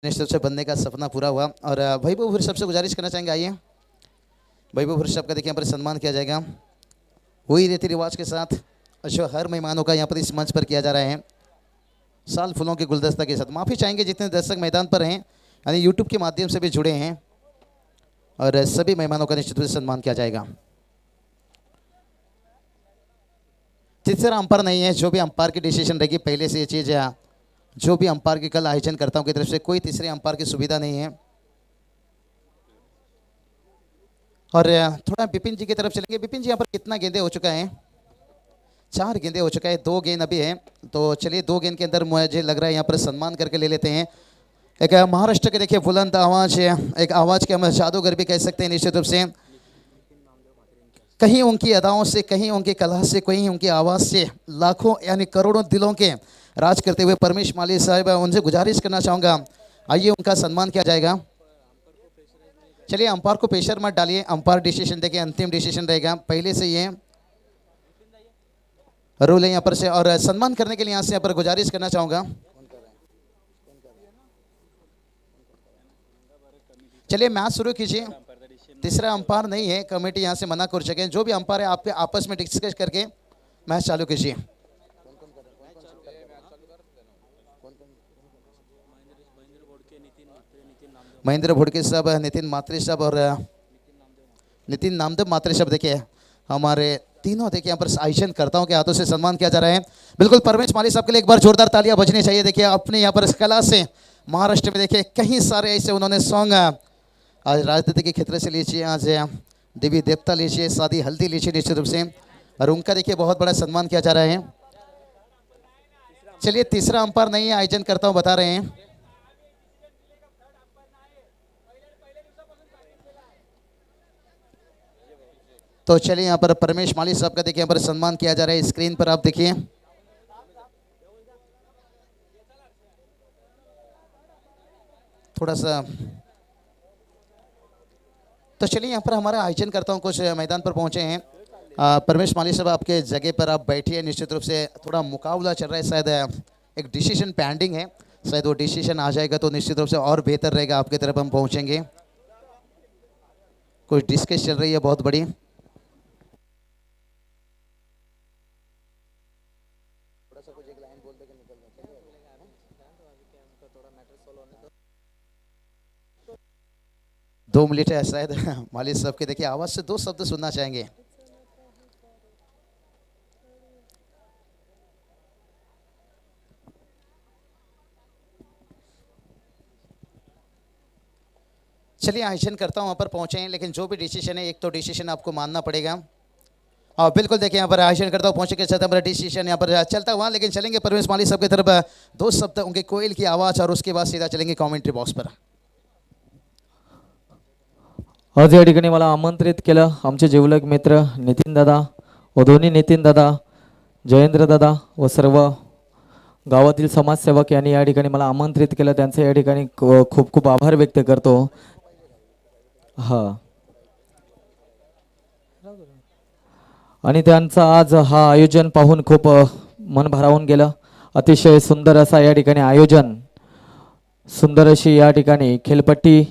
निश्चित से बनने का सपना पूरा हुआ। और वैभव ऋषभ से गुजारिश करना चाहेंगे, आइए वैभव ऋषभ का देखिए यहाँ पर सम्मान किया जाएगा वही रीति रिवाज के साथ जो हर मेहमानों का यहाँ पर इस मंच पर किया जा रहा है, साल फूलों के गुलदस्ता के साथ। माफ़ी चाहेंगे जितने दर्शक मैदान पर हैं यानी यूट्यूब के माध्यम से भी जुड़े हैं, और सभी मेहमानों का निश्चित रूप से सम्मान किया जाएगा। तीसरा अंपायर नहीं है, जो भी अंपायर की डिसीजन रहेगी पहले से ये चीज़, जो भी अंपायर की कल आयोजन करता हूँ की तरफ से कोई तीसरे अंपायर की सुविधा नहीं है। और थोड़ा बिपिन जी की तरफ चलेंगे। बिपिन जी यहाँ पर कितना गेंदे हो चुका है? 4 गेंदे हो चुका है, 2 गेंद अभी है। तो चलिए 2 गेंद के अंदर मुझे लग रहा है यहाँ पर सम्मान करके ले लेते हैं। एक महाराष्ट्र के देखिए बुलंद आवाज़, एक आवाज़ के हम जादूगर भी कह सकते हैं निश्चित रूप से। कहीं उनकी अदाओं से, कहीं उनकी कला से, कहीं उनकी आवाज़ से लाखों यानी करोड़ों दिलों के राज करते हुए परमेश माली साहब, उनसे गुजारिश करना चाहूँगा आइए उनका सम्मान किया जाएगा। चलिए अंपायर को प्रेशर मत डालिए, अंपायर डिसीजन देखिए अंतिम डिसीजन रहेगा, पहले से ये रूल है यहाँ पर से। और सम्मान करने के लिए यहाँ से यहाँ पर गुजारिश करना चाहूँगा, चलिए मैच शुरू कीजिए। तीसरा अंपायर नहीं है, कमेटी यहाँ से मना कर सके। जो भी अंपायर है आपके आपस में डिस्कस करके मैच चालू कीजिए। महेंद्र भुड़के साहब, नितिन मात्रे साहब और नितिन नामदेव मात्रे साहब, देखिए हमारे तीनों देखिए यहाँ पर आयोजन करताओं के हाथों से सम्मान किया जा रहा है। बिल्कुल परमेश माली साहब के लिए एक बार जोरदार तालियां बजनी चाहिए। देखिए अपने यहाँ पर इस कला से महाराष्ट्र में देखिए कई सारे ऐसे उन्होंने सॉन्ग आज राजनीति के क्षेत्र से लीजिए, आज देवी देवता लीजिए, शादी हल्दी लीजिए निश्चित रूप से, और उनका देखिए बहुत बड़ा सम्मान किया जा रहा है। चलिए तीसरा अंपायर नहीं है, आयोजन करता हूँ बता रहे हैं। तो चलिए यहाँ पर परमेश माली साहब का देखिए यहाँ पर सम्मान किया जा रहा है, स्क्रीन पर आप देखिए। थोड़ा सा तो चलिए यहाँ पर हमारा आयोजन करता हूँ कुछ मैदान पर पहुँचे हैं। परमेश माली साहब आपके जगह पर आप बैठिए, निश्चित रूप से थोड़ा मुकाबला चल रहा है, शायद एक डिसीजन पेंडिंग है, शायद वो डिसीजन आ जाएगा तो निश्चित रूप से और बेहतर रहेगा, आपकी तरफ हम पहुँचेंगे। कुछ डिस्कस चल रही है बहुत बड़ी। दो मिनट है शायद मालिक साहब के देखिए आवाज़ से 2 शब्द सुनना चाहेंगे। चलिए आयोजन करता हूँ वहाँ पर पहुँचे हैं, लेकिन जो भी डिसीजन है एक तो डिसीजन आपको मानना पड़ेगा। और बिल्कुल देखिए यहाँ पर आयोजन करता हूँ पहुँचे के साथ हमारा डिसीजन यहाँ पर चलता हुआ, लेकिन चलेंगे परवेश माली साहब की तरफ 2 शब्द उनके कोयल की आवाज़, और उसके बाद सीधा चलेंगे कॉमेंट्री बॉक्स पर। आज या ठिकाणी मला आमंत्रित केलं आमचे जिवलग मित्र नितीन दादा व दोन्ही नितीन दादा, जयेंद्र दादा व सर्व गावातील समाजसेवक यांनी या ठिकाणी मला आमंत्रित केलं, त्यांचे या ठिकाणी खूप खूप आभार व्यक्त करतो। हा आणि त्यांचा आज हा आयोजन पाहून खूप मन भारावून गेलं। अतिशय सुंदर असा या ठिकाणी आयोजन, सुंदर अशी या ठिकाणी खेळपट्टी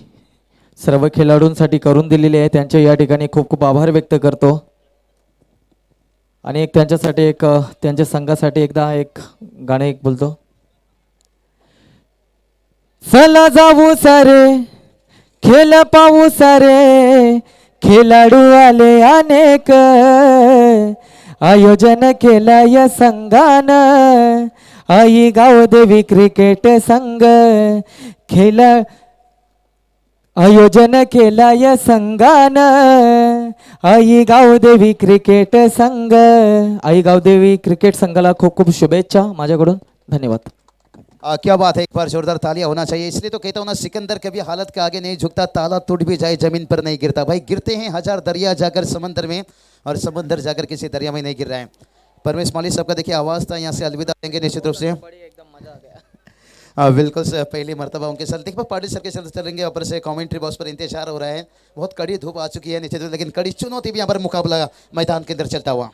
सर्व खेळाडूंसाठी करून दिलेली आहे, त्यांचे या ठिकाणी खूप खूप आभार व्यक्त करतो। आणि एक त्यांच्यासाठी एक त्यांच्या संघासाठी एकदा एक गाणं एक बोलतो। चला जाऊ सारे खेळ पाहू सारे, खेळाडू आले अनेक, आयोजन केलं या संघान आई गावदेवी क्रिकेट संघ, खेळ आयोजन केलं या संघान आई गावदेवी क्रिकेट संघ, आई गावदेवी क्रिकेट संघाला खूप खूप शुभेच्छा माझ्याकडून, धन्यवाद। क्या बात है, एक बार जोरदार तालियां होना चाहिए। इसलिए तो कहता हूँ ना, सिकंदर कभी हालत के आगे नहीं झुकता, ताला टूट भी जाए जमीन पर नहीं गिरता। भाई गिरते हैं 1000 दरिया जाकर समंदर में, और समंदर जाकर किसी दरिया में नहीं गिर रहा है। परमेश माली साहब का देखिए आवाज़ था, यहाँ से अलविदा देंगे निश्चित रूप से। एकदम मजा आ गया। हाँ बिल्कुल सर, पहली मरतबा उनके साथ देखिए पाटिल सर के साथ चलेंगे। ऊपर से कमेंट्री बॉक्स पर इंतजार हो रहा है, बहुत कड़ी धूप आ चुकी है निश्चित, लेकिन कड़ी चुनौती भी यहाँ पर मुकाबला मैदान के अंदर चलता हुआ।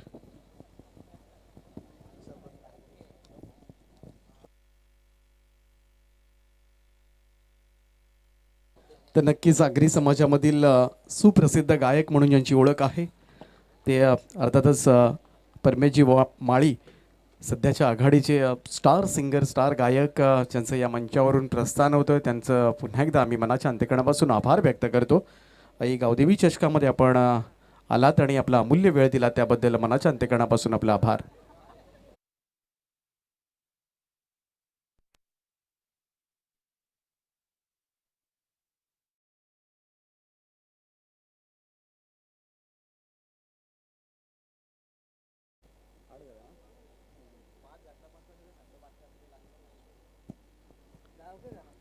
तर नक्कीच आगरी समाजामधील सुप्रसिद्ध गायक म्हणून ज्यांची ओळख आहे ते अर्थातच परमेशजी माळी सध्याच्या आघाडीचे स्टार सिंगर स्टार गायक ज्यांचं या मंचावरून प्रस्थान होतं त्यांचं पुन्हा एकदा आम्ही मनाच्या अंतकरणापासून आभार व्यक्त करतो. आई गावदेवी चषकामध्ये आपण आलात आणि आपला अमूल्य वेळ दिला त्याबद्दल मनाच्या अंतकरणापासून आपला आभार.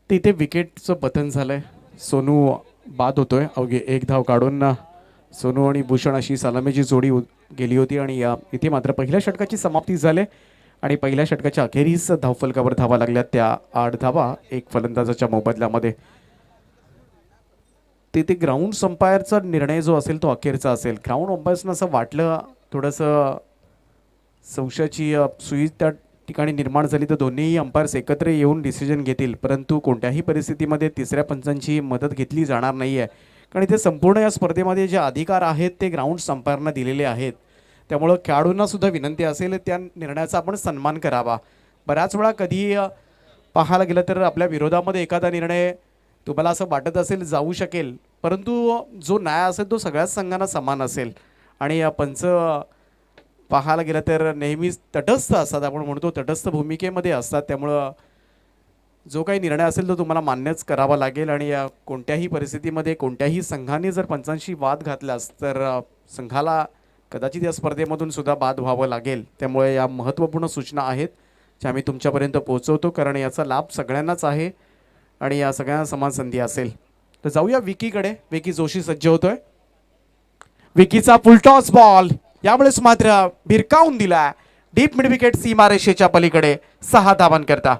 तिथे विकेटचं पतन झालंय. सोनू बाद होतोय. अवघे एक धाव काढून सोनू आणि भूषण अशी सलामीची जोडी गेली होती आणि इथे मात्र पहिल्या षटकाची समाप्ती झाली आणि पहिल्या षटकाच्या अखेरीस धावफलकावर धावा लागल्या त्या 8 धावा एक फलंदाजाच्या मोबदल्यामध्ये. तिथे ग्राउंड अंपायरचा निर्णय जो असेल तो अखेरचा असेल. ग्राउंड अंपायर्सना असं वाटलं थोडंसं संशयाची सुई त्या ठिकाणी निर्माण झाली तर दोन्ही अंपायर्स एकत्र येऊन डिसिजन घेतील, परंतु कोणत्याही परिस्थितीमध्ये तिसऱ्या पंचांची मदत घेतली जाणार नाही आहे, कारण इथे संपूर्ण या स्पर्धेमध्ये जे अधिकार आहेत ते ग्राउंड अंपायरना दिलेले आहेत. त्यामुळं खेळाडूंना सुद्धा विनंती असेल त्या निर्णयाचा आपण सन्मान करावा. बऱ्याच वेळा कधी पाहायला गेलं तर आपल्या विरोधामध्ये एखादा निर्णय तुम्हाला असं वाटत असेल जाऊ शकेल, परंतु जो न्याय असेल तो सगळ्याच संघांना समान असेल आणि पंच पाहायला गेलं तर नेहमीच तटस्थ असतात. आपण म्हणतो तटस्थ भूमिकेमध्ये असतात. त्यामुळं जो काही निर्णय असेल तो तुम्हाला मान्यच करावा लागेल आणि कोणत्याही परिस्थितीमध्ये कोणत्याही संघाने जर पंचांशी वाद घातलास तर संघाला कदाचित या स्पर्धेमधून सुद्धा बाद व्हावं लागेल. त्यामुळे या महत्त्वपूर्ण सूचना आहेत ज्या मी तुमच्यापर्यंत पोहोचवतो, कारण याचा लाभ सगळ्यांनाच आहे आणि या सगळ्यांना समान संधी असेल. तर जाऊया विकीकडे. विकी जोशी सज्ज होतोय. विकीचा फुलटॉस बॉल यावेळेस मात्र भिरकावून दिला डीप मिड विकेट सीमारेषेच्या पलीकडे 6 धावांकरता.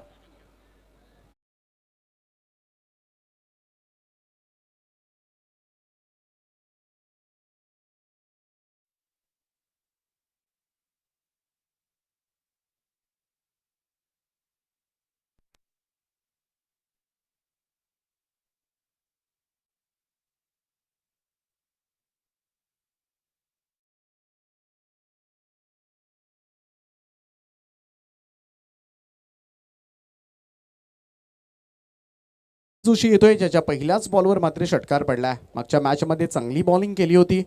जोशी येतोय ज्याच्या पहिल्याच बॉलवर मात्र षटकार पडला. मागच्या मॅचमध्ये चांगली बॉलिंग केली होती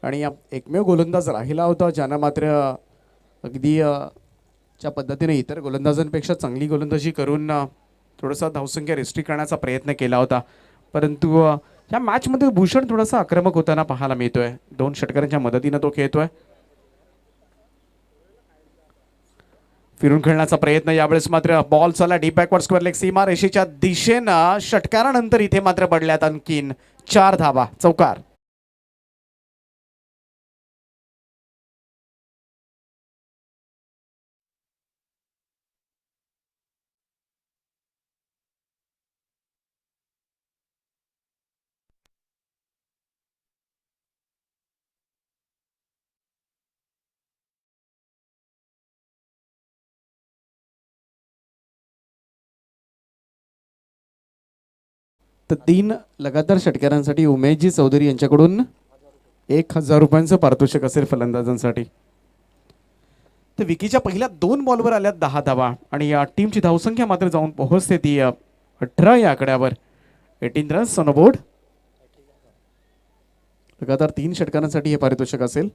आणि एकमेव गोलंदाज राहिला होता ज्यानं मात्र अगदी च्या पद्धतीने इतर गोलंदाजांपेक्षा चांगली गोलंदाजी करून थोडासा धावसंख्या रिस्ट्रिक्ट करण्याचा प्रयत्न केला होता, परंतु या मॅचमध्ये भूषण थोडासा आक्रमक होताना पाहायला मिळतोय. 2 षटकारांच्या मदतीनं तो खेळतोय. फिरून खेळण्याचा प्रयत्न यावेळेस मात्र बॉल चालला डीप बॅकवर्ड स्क्वेअर लेग सीमा रेषेच्या दिशेनं. षटकारानंतर इथे मात्र पडल्यात आणखीन 4 धावा. चौकार. तर 3 लगातार षटकारांसाठी उमेशजी चौधरी यांच्याकडून 1000 रुपयांचं पारितोषिक असेल फलंदाजांसाठी. तर विकीच्या पहिल्या 2 बॉलवर आल्यात 10 धावा आणि या टीमची धावसंख्या मात्र जाऊन पोहोचते ती 18 या आकड्यावर. 18 रन्स ऑन बोर्ड. लगातार 3 षटकारांसाठी हे पारितोषिक असेल.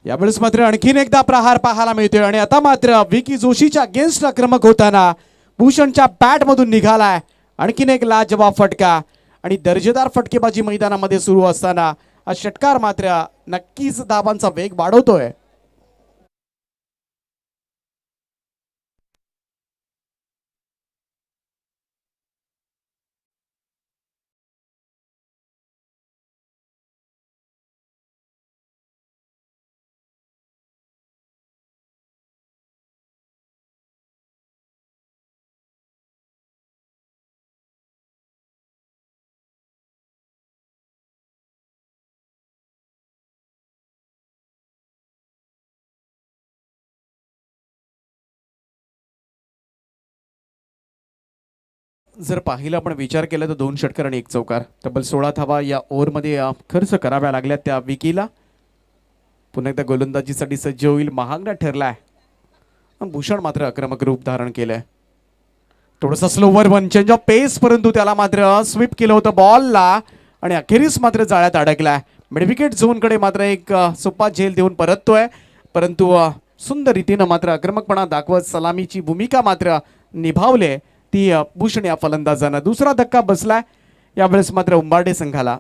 यावेळेस मात्र आणखीन एकदा प्रहार पाहायला मिळतोय आणि आता मात्र विकी जोशीच्या अगेन्स्ट आक्रमक होताना भूषणच्या बॅट मधून निघालाय आणखीन एक लाजवाब फटका आणि दर्जेदार फटकेबाजी मैदानामध्ये सुरू असताना हा षटकार मात्र नक्कीच धावांचा वेग वाढवतोय. जर पाहिलं आपण विचार केला तर 2 षटकार आणि 1 चौकार, तब्बल 16 धावा या ओव्हरमध्ये खर्च कराव्या लागल्या त्या विकीला. पुन्हा एकदा गोलंदाजीसाठी सज्ज होईल, महागडा ठरलाय. भूषण मात्र आक्रमक रूप धारण केलंय. थोडंसं slower one change of pace, परंतु त्याला मात्र स्वीप केलं होतं बॉलला आणि अखेरीस मात्र जाळ्यात अडकलाय. मिडविकेट झोनकडे मात्र एक सोपा झेल देऊन परततोय, परंतु सुंदर रीतीनं मात्र आक्रमकपणा दाखवत सलामीची भूमिका मात्र निभावले ती भूषण या फलंदाजानं. दुसरा धक्का बसलाय यावेळेस मात्र उंबार्डे संघाला.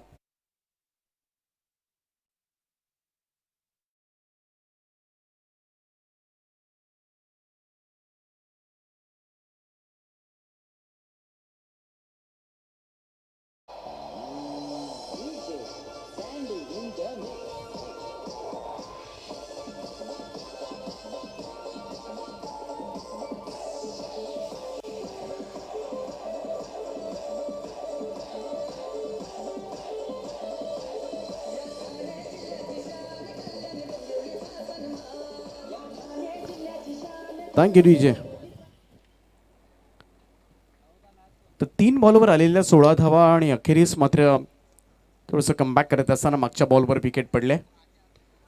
Thank you DJ. तर 3 बॉलवर आलेल्या 16 धावा आणि अखेरीस मात्र थोडंसं कमबॅक करत असताना मागच्या बॉलवर विकेट पडले.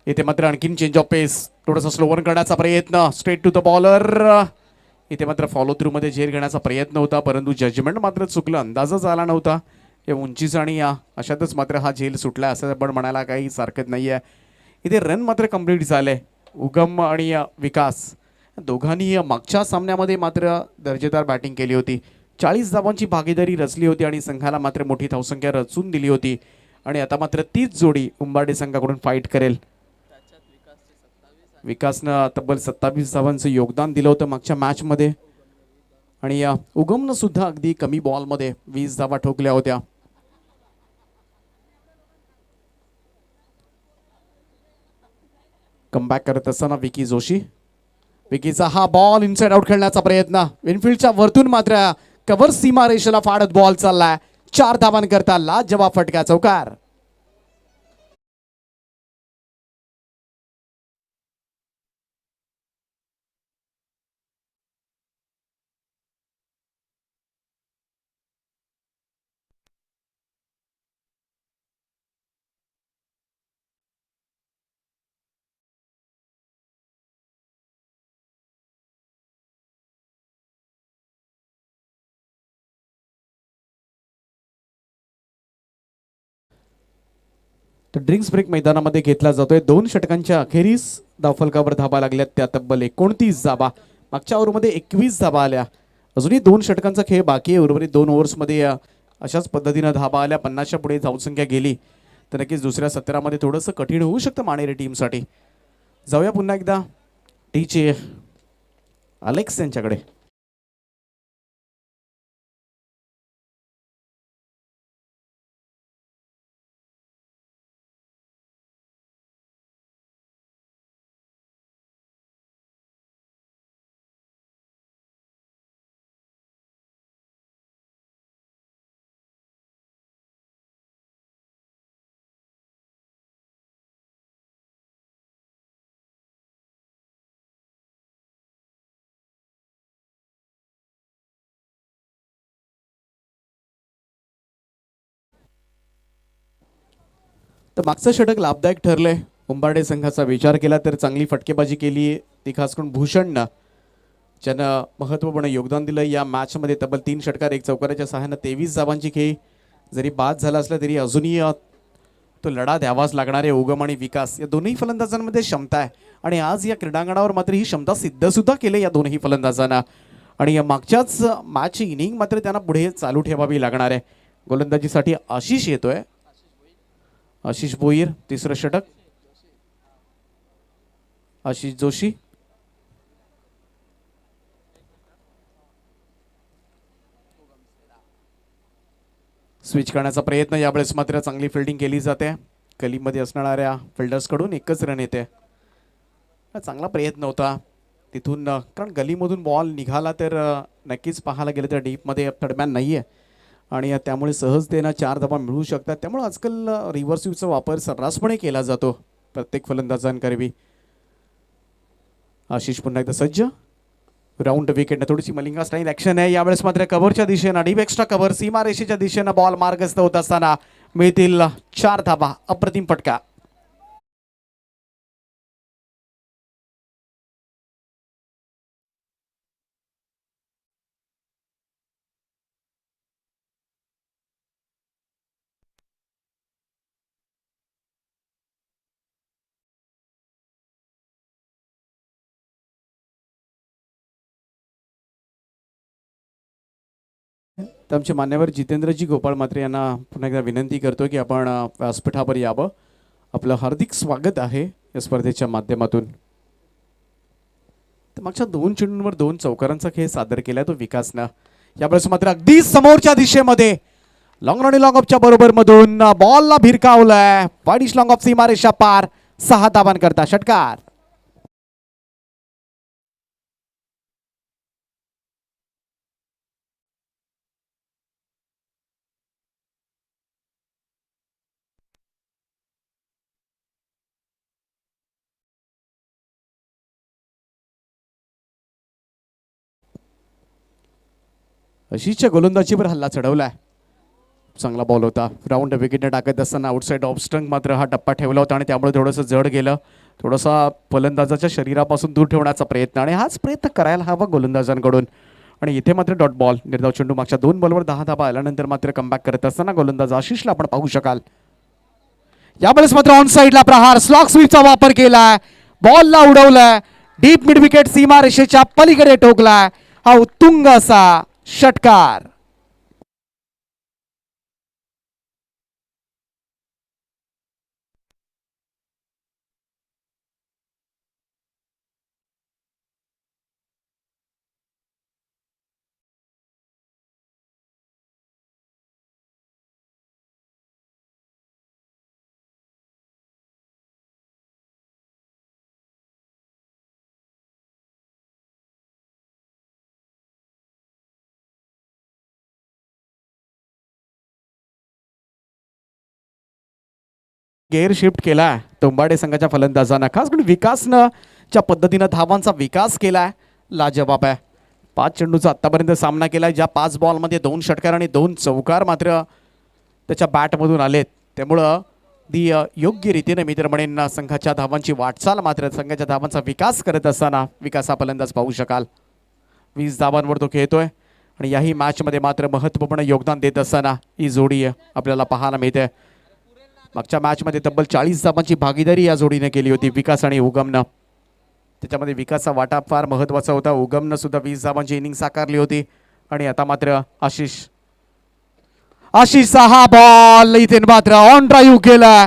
इथे मात्र आणखीन चेंज ऑफ पेस, थोडासा स्लोवर करण्याचा प्रयत्न, स्ट्रेट टू द बॉलर. इथे मात्र फॉलो थ्रू मध्ये झेल घेण्याचा प्रयत्न होता, परंतु जजमेंट मात्र चुकलं, अंदाजच आला नव्हता या उंचीचा आणि या अशातच मात्र हा झेल सुटला असं आपण म्हणायला काही हरकत नाही आहे. इथे रन मात्र कंप्लीट झाले. उगम आणि विकास दोघांनी मागच्या सामन्यामध्ये मात्र दर्जेदार बॅटिंग केली होती. 40 धावांची भागीदारी रचली होती आणि संघाला मात्र मोठी धावसंख्या रचून दिली होती. आणि आता मात्र तीच जोडी उंबार्डे संघाकडून फाईट करेल. विकासनं तब्बल 27 धावांचं योगदान दिलं होतं मागच्या मॅचमध्ये आणि उगमनं सुद्धा अगदी कमी बॉलमध्ये 20 धावा ठोकल्या होत्या. कमबॅक करत असताना विकी जोशी, विकीचा हा बॉल इनसाइड आउट खेळण्याचा प्रयत्न, इनफिल्डच्या वरतून मात्र कव्हर सीमा रेषेला फाडत बॉल चाललाय. 4 धावांकरता लाजवाब फटका चौकार. तर ड्रिंक्स ब्रेक मैदानामध्ये घेतला जातोय. 2 षटकांच्या अखेरीस धावफलकावर धाबा लागल्यात त्या तब्बल 29 धाबा. मागच्या ओव्हरमध्ये 21 धाबा आल्या. अजूनही 2 षटकांचा खेळ बाकी आहे. उर्वरित 2 ओव्हर्समध्ये अशाच पद्धतीनं धाबा आल्या, 50च्या पुढे धावसंख्या गेली तर नक्कीच दुसऱ्या सत्रामध्ये थोडंसं कठीण होऊ शकतं माणेरे टीमसाठी. जाऊया पुन्हा एकदा टीचे अलेक्स यांच्याकडे. तर मागचं षटक लाभदायक ठरलंय. उंबार्डे संघाचा विचार केला तर चांगली फटकेबाजी केली ती खास करून भूषणनं, ज्यानं महत्त्वपूर्ण योगदान दिलं या मॅचमध्ये. तब्बल 3 षटकार 1 चौकाराच्या सहाय्यानं 23 धावांची खेळी जरी बाद झाला असला तरी अजूनही तो लढा द्यावाच लागणार आहे. उगम आणि विकास या दोन्ही फलंदाजांमध्ये क्षमता आहे आणि आज या क्रीडांगणावर मात्र ही क्षमता सिद्ध सुद्धा केली या दोन्ही फलंदाजांना. आणि या मागच्याच मॅचची इनिंग मात्र त्यांना पुढे चालू ठेवावी लागणार आहे. गोलंदाजीसाठी आशिष येतोय, आशिष भोईर. तिसरं षटक आशिष जोशी. स्विच करण्याचा प्रयत्न, यावेळेस मात्र चांगली फिल्डिंग केली जाते. कलीमध्ये असणाऱ्या फिल्डर्सकडून एकच रन येते. चांगला प्रयत्न होता तिथून, कारण गलीमधून बॉल निघाला तर नक्कीच पाहायला गेलं तर डीपमध्ये थर्डमॅन नाही आहे आणि त्यामुळे सहजतेनं 4 धावा मिळू शकतात. त्यामुळे आजकाल रिव्हर्स स्वीपचा वापर सर्रासपणे केला जातो प्रत्येक फलंदाजांकरवी. आशिष पुन्हा एकदा सज्ज. राऊंड विकेट थोडीशी मलिंगा स्टाईल ऍक्शन आहे यावेळेस मात्र कव्हरच्या दिशेनं डीप एक्स्ट्रा कव्हर सीमारेषेच्या दिशेनं बॉल मार्गस्थ होत असताना मिळतील 4 धाबा. अप्रतिम फटका. तर आमचे मान्यवर जितेंद्रजी गोपाळ मात्रे यांना पुन्हा एकदा विनंती करतो की आपण व्यासपीठावर यावं. आपलं हार्दिक स्वागत आहे या स्पर्धेच्या माध्यमातून. तर मागच्या 2 चेंडूंवर 2 चौकारांचा खेळ सादर केलाय तो विकासनं. यावेळेस मात्र अगदी समोरच्या दिशेमध्ये लॉंग आणि लॉंग ऑफच्या बरोबर मधून बॉलला भिरकावलाय. वाईडिश लॉंग ऑफ सीमारेषा पार. 6 धाबांकरता षटकार. आशिषच्या गोलंदाजीवर हल्ला चढवलाय. चांगला बॉल होता. राऊंड विकेटने टाकत असताना आउटसाइड ऑफ स्टंप मात्र हा टप्पा ठेवला होता आणि त्यामुळे थोडंसं जड गेलं. थोडासा फलंदाजाच्या शरीरापासून दूर ठेवण्याचा प्रयत्न आणि हाच प्रयत्न करायला हवा गोलंदाजांकडून. आणि इथे मात्र डॉट बॉल. निर्धाव चेंडू मागच्या 2 बॉलवर 10 धाबा आल्यानंतर मात्र कमबॅक करत असताना गोलंदाज आशिषला आपण पाहू शकाल. यावेळेस मात्र ऑन साईडला प्रहार स्लॉक स्वीपचा वापर केलाय. बॉलला उडवलाय. डीप मिड विकेट सीमारेषेच्या पलीकडे ठोकलाय. हा उत्तुंग असा षटकार. गेअर शिफ्ट केला तुंबाडे संघाच्या फलंदाजांना. खास करून विकासनं ज्या पद्धतीनं धावांचा विकास केलाय लाजवाब आहे. 5 चेंडूचा आतापर्यंत सामना केलाय. ज्या 5 बॉलमध्ये 2 षटकार आणि 2 चौकार मात्र त्याच्या बॅटमधून आलेत. त्यामुळं दी योग्य रीतीने मी तर म्हणेन संघाच्या धावांची वाटचाल मात्र संघाच्या धावांचा विकास करत असताना विकास हा फलंदाज पाहू शकाल. 20 धावांवर तो खेळतोय आणि याही मॅचमध्ये मात्र महत्त्वपूर्ण योगदान देत असताना ही जोडी आपल्याला पाहायला मिळते. मागच्या मॅचमध्ये तब्बल 40 धावांची भागीदारी या जोडीने केली होती विकास आणि उगमनं. त्याच्यामध्ये विकासचा वाटा फार महत्त्वाचा होता. उगमनं सुद्धा 20 धावांची इनिंग साकारली होती. आणि आता मात्र आशिषचा हा बॉल इथे मात्र ऑन ड्राईव्ह केला.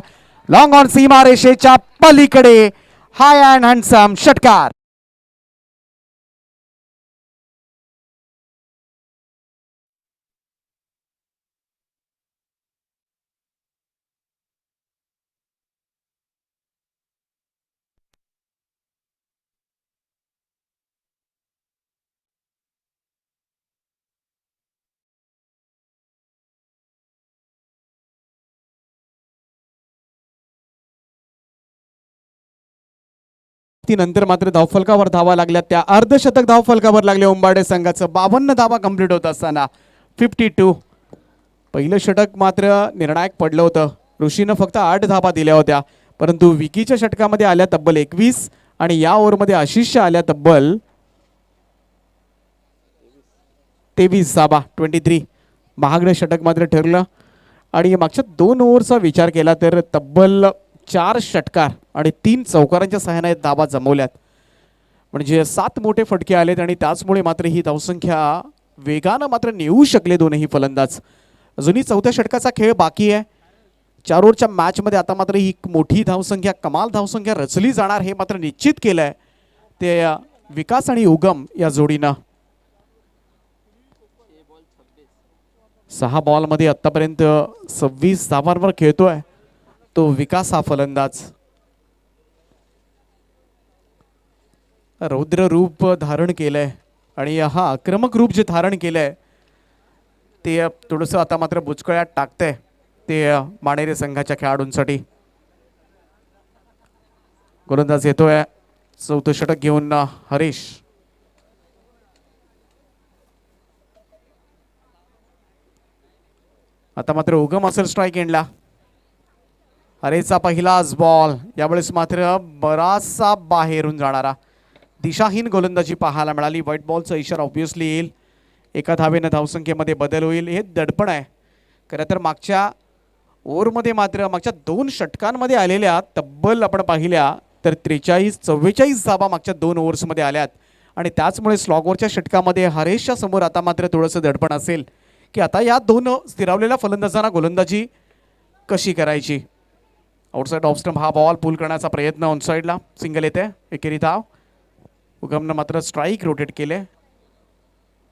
लॉंग ऑन सीमारेषेच्या पलीकडे हाय अँड हँडसम षटकार. नंतर मात्र धावफलकावर धावा लागल्या. त्या अर्धशतक धावफलकावर लागले उंबाडे संघाचं. 52 धावा कंप्लीट होत असताना 52. पहिलं षटक मात्र निर्णायक पडलं होतं. ऋषीनं फक्त 8 धावा दिल्या होत्या परंतु विकीच्या षटकामध्ये आल्या तब्बल 21 आणि या ओव्हरमध्ये आशिषच्या आल्या तब्बल 23 धावा 23. महागडं षटक मात्र ठरलं. आणि मागच्या 2 ओव्हरचा विचार केला तर तब्बल 4 षटकार आणि 3 चौकारांच्या सहाय्याने धावा जमवल्यात. म्हणजे 7 मोठे फटके आलेत आणि त्याचमुळे मात्र ही धावसंख्या वेगानं मात्र नेऊ शकले दोनही फलंदाज. अजूनही 4थ्या षटकाचा खेळ बाकी आहे. 4 ओव्हरच्या मॅचमध्ये आता मात्र ही मोठी धावसंख्या कमाल धावसंख्या रचली जाणार हे मात्र निश्चित केलंय ते विकास आणि उगम या जोडीनं. 6 बॉलमध्ये आतापर्यंत 26 धावांवर खेळतोय तो विकास हा फलंदाज. रौद्र रूप धारण केलंय आणि हा आक्रमक रूप जे धारण केलंय ते थोडंसं आता मात्र बुचकळ्यात टाकतंय ते माणेरे संघाच्या खेळाडूंसाठी. गोलंदाज येतोय 4थं षटक घेऊन हरीश. आता मात्र उगम असेल स्ट्राईक एंडला. हरेचा पहिलाच बॉल, यावेळेस मात्र बराचसा बाहेरून जाणारा दिशाहीन गोलंदाजी पाहायला मिळाली. व्हाईट बॉलचा इशारा ऑब्व्हियसली येईल. एका धावेनं धावसंख्येमध्ये बदल होईल. हे दडपण आहे खरं तर. मागच्या ओव्हरमध्ये मात्र मागच्या 2 षटकांमध्ये आलेल्या तब्बल आपण पाहिल्या तर 43-44 धावा मागच्या 2 ओव्हर्समध्ये आल्यात. आणि त्याचमुळे स्लॉगवरच्या षटकामध्ये हरेशच्या समोर आता मात्र थोडंसं दडपण असेल की आता या 2 स्थिरावलेल्या फलंदाजांना गोलंदाजी कशी करायची. आउटसाईड ऑफ स्टंप हा बॉल पुल करण्याचा प्रयत्न ऑनसाईडला. सिंगल येते. एकेरी धाव. उगमनं मात्र स्ट्राईक रोटेट केले.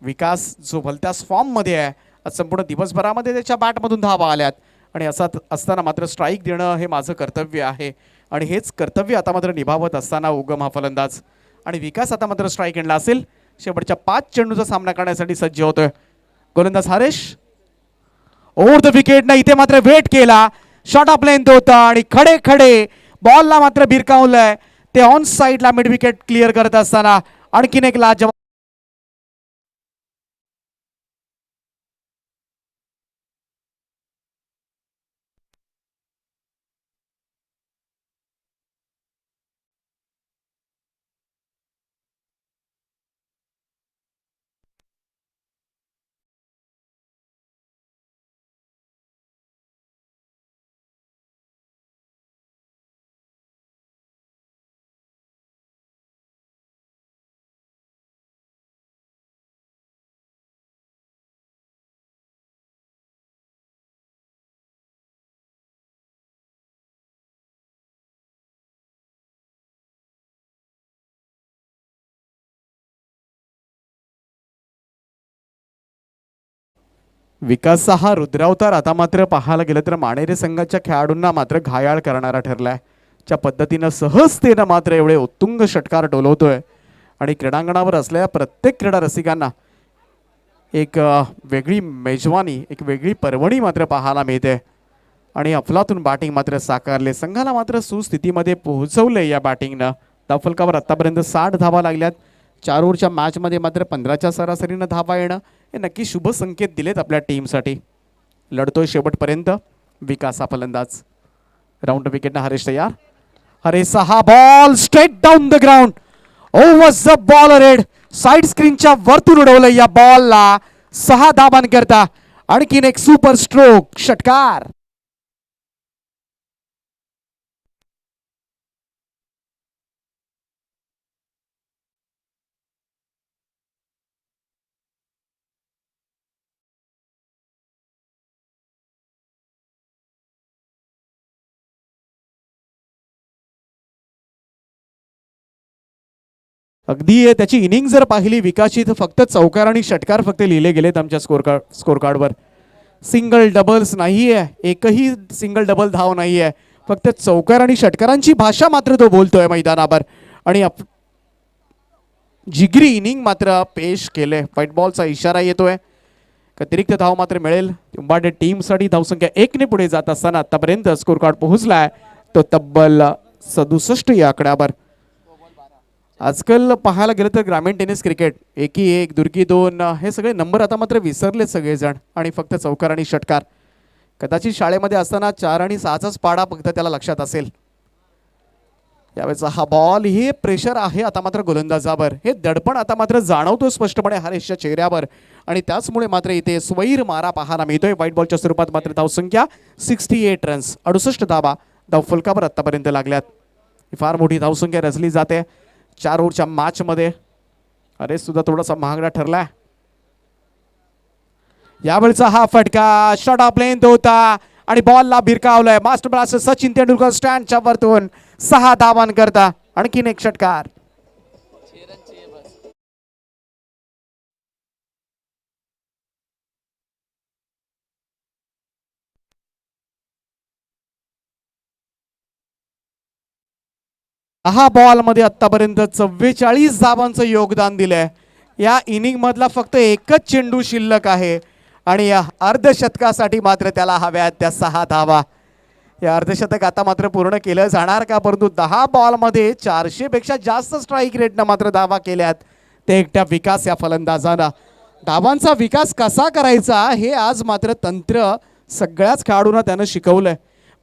विकास जो भलत्याच फॉर्ममध्ये आहे, आज संपूर्ण दिवसभरामध्ये त्याच्या बॅटमधून धावा आल्यात. आणि असताना मात्र स्ट्राईक देणं हे माझं कर्तव्य आहे आणि हेच कर्तव्य आता मात्र निभावत असताना उगम हा फलंदाज आणि विकास आता मात्र स्ट्राईक एंडला असेल. शेवटच्या 5 चेंडूचा सामना करण्यासाठी सज्ज होतोय गोलंदाज हरेश. ओव्हर द विकेट इथे मात्र वेट केला. शॉट ऑफ लेंथ होता आणि खडे खडे बॉलला मात्र भिरकावलंय. ते ऑन साईडला मिड विकेट क्लिअर करत असताना आणखीन एक लाजवाब विकासचा हा रुद्रावतार आता मात्र पाहायला गेलं तर माणेरे संघाच्या खेळाडूंना मात्र घायाळ करणारा ठरलाय. ज्या पद्धतीनं सहजतेनं मात्र एवढे उत्तुंग षटकार डोलवतोय आणि क्रीडांगणावर असलेल्या प्रत्येक क्रीडा रसिकांना एक वेगळी मेजवानी, एक वेगळी पर्वणी मात्र पाहायला मिळते. आणि अफलातून बॅटिंग मात्र साकारले. संघाला मात्र सुस्थितीमध्ये पोहोचवले या बॅटिंगनं. धावफलकावर आतापर्यंत 60 धावा लागल्यात. 4 ओव्हरच्या मॅचमध्ये मात्र 15च्या सरासरीनं धावा येणं हे नक्की शुभ संकेत दिलेत आपल्या टीमसाठी. लढतोय शेवटपर्यंत विकास हा फलंदाज. राऊंड विकेटनं हरेश तयार. हरेशचा हा ball straight down the ground. Over the ball red. Side स्क्रीनच्या वरतून उडवलं या बॉलला. 6 धावांकरता आणखीन एक सुपर स्ट्रोक षटकार. अगदी त्याची इनिंग जर पाहिली विकासची तर फक्त चौकार आणि षटकार फक्त लिहिले गेलेत आमच्या स्कोर कार्डवर. सिंगल डबल्स नाही आहे. एकही सिंगल डबल धाव नाही आहे. फक्त चौकार आणि षटकारांची भाषा मात्र तो बोलतोय मैदानावर. आणि जिगरी इनिंग मात्र पेश केले. व्हाईट बॉलचा इशारा येतोय. अतिरिक्त धाव मात्र मिळेल. उंबाडे टीमसाठी धावसंख्या 1 ने पुढे जात असताना आतापर्यंत स्कोर कार्ड पोहोचलाय तो तब्बल 67 या आकड्यावर. आजकाल पाहायला गेलं तर ग्रामीण टेनिस क्रिकेट 1-1 दुर्गी 2 हे सगळे नंबर आता मात्र विसरले सगळेजण आणि फक्त चौकार आणि षटकार. कदाचित शाळेमध्ये असताना 4 आणि 6चाच पाडा फक्त त्याला लक्षात असेल. यावेळेचा हा बॉल हे प्रेशर आहे आता मात्र गोलंदाजावर. हे दडपण आता मात्र जाणवतो स्पष्टपणे हरेशच्या चेहऱ्यावर आणि त्याचमुळे मात्र इथे स्वैर मारा पाहायला मिळतोय. व्हाईट बॉलच्या स्वरूपात मात्र धावसंख्या 68 रन्स 68 धावा धावफलकावर आतापर्यंत लागल्यात. फार मोठी धावसंख्या रचली जाते 4 ओव्हरच्या मॅच मध्ये. अरे सुद्धा थोडासा महागडा ठरलाय. यावेळचा हा फटका शॉट ऑफ लेंथ होता आणि बॉलला भिरकावलंय. मास्टर ब्लास्टर सचिन तेंडुलकर स्टँडच्या वरतून 6 धावांकरता आणखीन एक षटकार. हा बॉल मध्ये आतापर्यंत 44 धावांचं योगदान दिलंय. या इनिंग मधला फक्त एकच चेंडू शिल्लक आहे आणि या अर्धशतकासाठी मात्र त्याला हव्यात त्या 6 धावा. या अर्धशतक आता मात्र पूर्ण केलं जाणार का? परंतु 10 बॉलमध्ये 400 पेक्षा जास्त स्ट्राईक रेटनं मात्र धावा केल्यात ते एकट्या विकास या फलंदाजानं. धावांचा विकास कसा करायचा हे आज मात्र तंत्र सगळ्याच खेळाडूंना त्यानं शिकवलंय.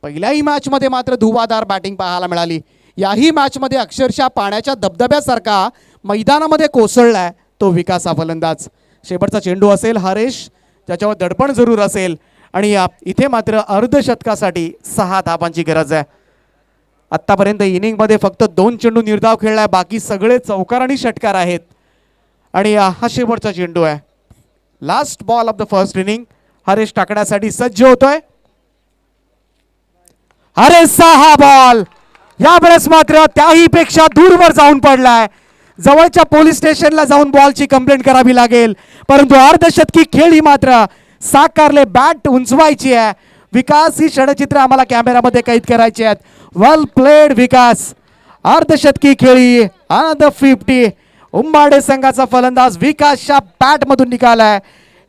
पहिल्याही मॅचमध्ये मात्र धुवाधार बॅटिंग पाहायला मिळाली. याही मॅचमध्ये अक्षरशः पाण्याच्या धबधब्यासारखा मैदानामध्ये कोसळलाय तो विकास हा फलंदाज. शेवटचा चेंडू असेल हरेश, त्याच्यावर दडपण जरूर असेल आणि इथे मात्र अर्धशतकासाठी 6 धावांची गरज आहे. आत्तापर्यंत इनिंगमध्ये फक्त 2 चेंडू निर्धाव खेळलाय, बाकी सगळे चौकार आणि षटकार आहेत. आणि हा शेवटचा चेंडू आहे. Last ball of the first inning. Haresh टाकण्यासाठी सज्ज होतोय. हरेशचा हा बॉल यावेळेस मात्र त्याही पेक्षा दूरवर जाऊन पडलाय. जवळच्या पोलीस स्टेशनला जाऊन बॉलची कंप्लेंट करावी लागेल, परंतु अर्धशतकी खेळ ही मात्र साकारले. बॅट उंचवायची आहे. विकास, ही षडचित्र आम्हाला कॅमेरामध्ये कैद करायची आहेत. वेल प्लेड विकास. अर्धशतकी खेळी अनदर 50. उंबाडे संघाचा फलंदाज विकासच्या बॅट मधून निघालाय.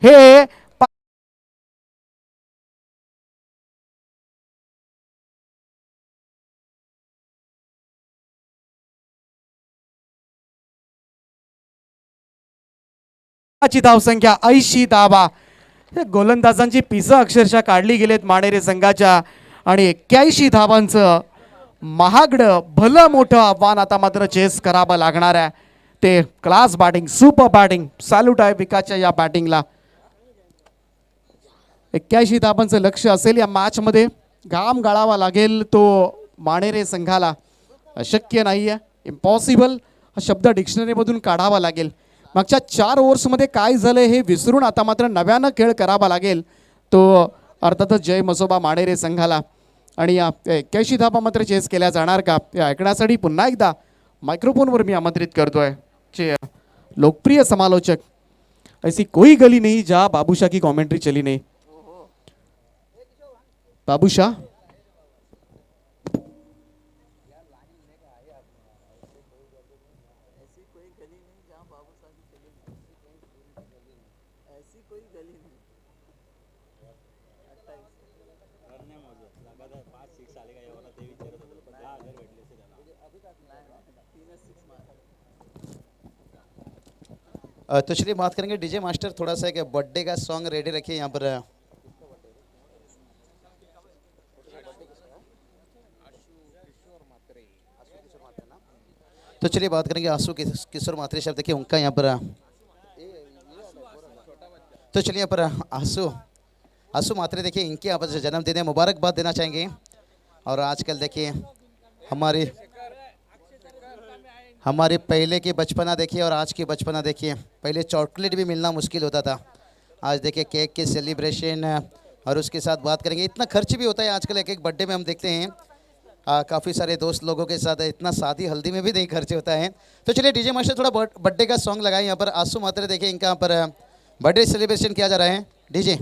हे ची धावसंख्या 80 धावा. गोलंदाजांची पिसं अक्षरशः काढली गेलेत माणेरे संघाच्या आणि 81 धावांचं महागडं भलं मोठं आव्हान आता मात्र चेस करावं लागणार आहे. ते class batting, super batting. Salute आहे विकासच्या या बॅटिंगला. 81 धावांचं लक्ष असेल या मॅच मध्ये. घाम गाळावा लागेल तो माणेरे संघाला. अशक्य नाहीये, इम्पॉसिबल हा शब्द डिक्शनरीमधून काढावा लागेल. मागच्या 4 ओव्हर्समध्ये काय झालं हे विसरून आता मात्र नव्यानं खेळ करावा लागेल तो अर्थातच जय मसोबा माणेरे संघाला. आणि या 81 धावा मात्र चेस केल्या जाणार का हे ऐकण्यासाठी पुन्हा एकदा मायक्रोफोनवर मी आमंत्रित करतोय चे लोकप्रिय समालोचक. ऐसी कोई गली नहीं जहां बाबूशाह की कमेंट्री चली नहीं. बाबूशाह तो चलिए बात करेंगे डीजे मास्टर, थोड़ा सा एक बर्थडे का सॉन्ग रेडी रखिए यहाँ पर। तो चलिए बात करेंगे आंसू किशोर मात्रे साहब, देखिए उनका यहाँ पर। तो चलिए यहाँ पर आंसू आंसू मात्रे, देखिए इनके यहाँ पर जन्मदिन है, मुबारकबाद देना चाहेंगे। और आजकल देखिए हमारे पहले की बचपना देखिए और आज की बचपना देखिए। पहले चॉकलेट भी मिलना मुश्किल होता था, आज देखिए केक के सेलिब्रेशन। और उसके साथ बात करेंगे इतना खर्च भी होता है आजकल, एक एक बर्थडे में हम देखते हैं काफ़ी सारे दोस्त लोगों के साथ इतना शादी हल्दी में भी नहीं खर्च होता है। तो चलिए डीजे मास्टर थोड़ा बर्थडे का सॉन्ग लगाए यहाँ पर। आंसू मात्रे देखिए इनका यहाँ पर बर्थडे सेलिब्रेशन किया जा रहा है। डीजे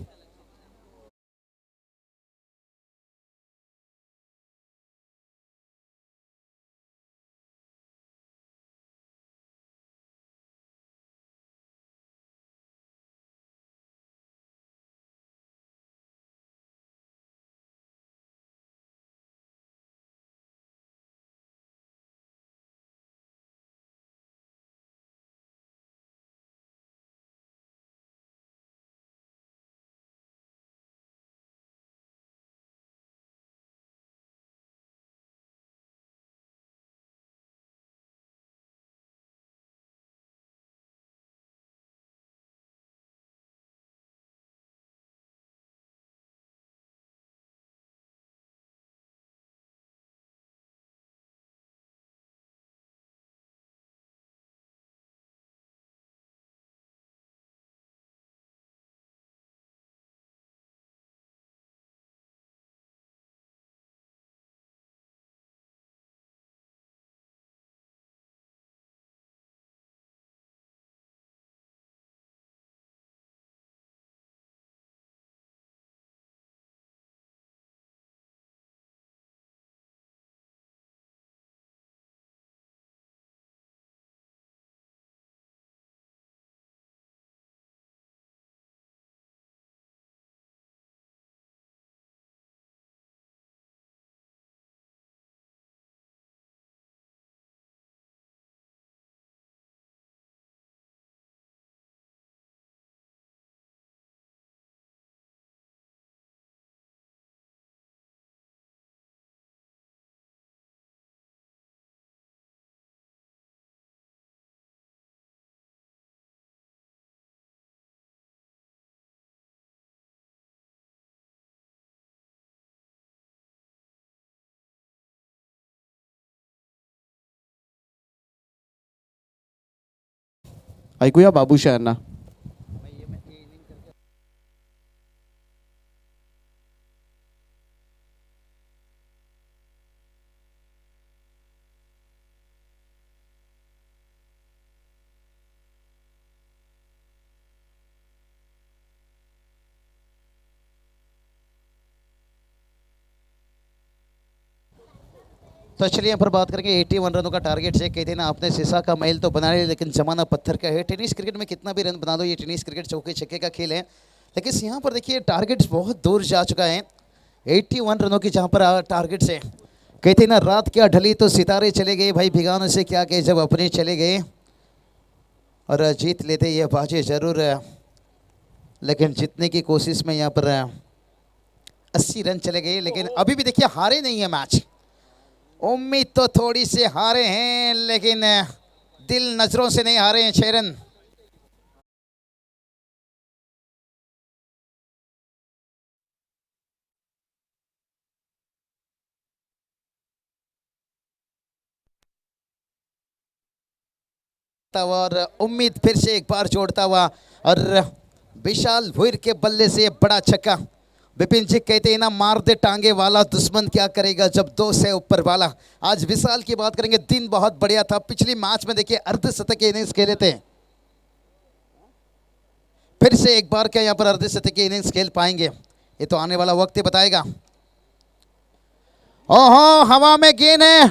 ऐकूया बाबूशा यांना. तो चलिए यहाँ पर बात करेंगे 81 रनों का टारगेट से. कहते हैं ना आपने शीशा का महल तो बना लिया लेकिन जमाना पत्थर का है. टेनिस क्रिकेट में कितना भी रन बना दो, ये टेनिस क्रिकेट चौके छक्के का खेल है. लेकिन यहाँ पर देखिए टारगेट बहुत दूर जा चुका है. 81 रनों की जहाँ पर टारगेट से कहते हैं ना रात क्या ढली तो सितारे चले गए. भाई भिगाने से क्या कहे जब अपने चले गए और जीत लेते ये बाजी जरूर, लेकिन जीतने की कोशिश में यहाँ पर 80 रन चले गए. लेकिन अभी भी देखिए हारे नहीं है मैच. उम्मीद तो थोड़ी सी हारे हैं लेकिन दिल नजरों से नहीं हारे हैं. 6 रन. और उम्मीद फिर से एक बार जोड़ता हुआ और विशाल भुईर के बल्ले से बड़ा छक्का. विपिन जी कहते हैं ना मार दे टांगे वाला दुश्मन क्या करेगा जब 2 से ऊपर वाला. आज विशाल की बात करेंगे. दिन बहुत बढ़िया था. पिछली मैच में देखिए अर्धशतक के इनिंग्स खेले थे. फिर से एक बार क्या यहाँ पर अर्धशतक के इनिंग्स खेल पाएंगे ये तो आने वाला वक्त ही बताएगा. ओहो हवा में गेंद है.